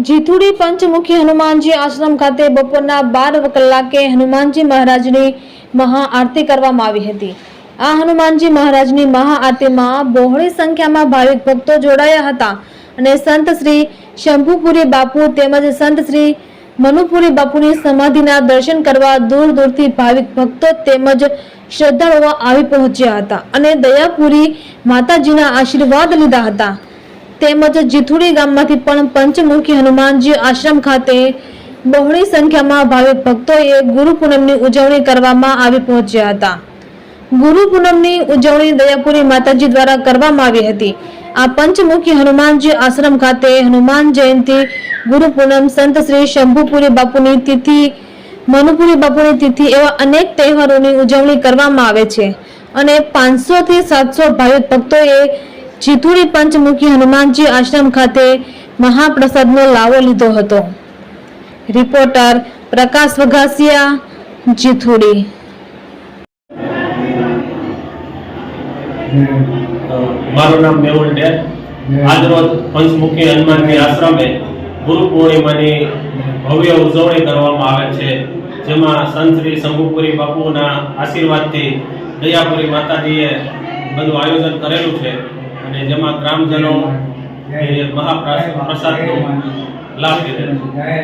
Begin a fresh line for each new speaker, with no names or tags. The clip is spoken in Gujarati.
જીથુડી પંચમુખી હનુમાનજી આશ્રમ ખાતે બપોરના 12 કલાકે હનુમાનજી મહારાજની મહાઆરતી કરવામાં આવી હતી। આ હનુમાનજી મહારાજની મહાઆરતીમાં બહોળી સંખ્યામાં ભાવિક ભક્તો જોડાયા હતા અને સંત શ્રી શંભુપુરી બાપુ તેમજ સંત શ્રી મનુપુરી બાપુની સમાધિના દર્શન કરવા દૂર દૂરથી ભાવિક ભક્તો તેમજ શ્રદ્ધાળુઓ આવી પહોંચ્યા હતા અને દયાપુરી માતાજીના આશીર્વાદ લીધા હતા। તેમજ જીથુડી ગામમાંથી પણ પંચમુખી હનુમાનજી આશ્રમ ખાતે બહોળી સંખ્યામાં ભાવિક ભક્તોએ ગુરુ પૂનમની ઉજવણી કરવામાં આવી પહોંચ્યા હતા। ગુરુ પૂનમની ઉજવણી દયાપુરી માતાજી દ્વારા કરવામાં આવી હતી। આ પંચમુખી હનુમાનજી આશ્રમ ખાતે હનુમાન જયંતિ, ગુરુ પૂનમ, સંત શ્રી શંભુપુરી બાપુની તિથિ, મનુપુરી બાપુની તિથિ એવા અનેક તહેવારોની ઉજવણી કરવામાં આવે છે અને 500 થી 700 ભાવિક ભક્તોએ જીથુડી પંચમુખી હનુમાનજી આશ્રમ ખાતે મહાપ્રસાદનો લાવો લીધો હતો। રિપોર્ટર પ્રકાશ વઘાસિયા, જીથુડી।
મારું નામ મેહુલ ડેર। આજરોજ પંચમુખી હનુમાનજી આશ્રમે ગુરુ પૂર્ણિમાની ભવ્ય ઉજવણી કરવામાં આવે છે, જેમાં સંત શ્રી શંભુપુરી બાપુના આશીર્વાદથી દયાપુરી માતાજીએ બધું આયોજન કરેલું છે અને જેમાં ગ્રામજનો મહાપ્રસાદનો લાભ લીધેલો છે।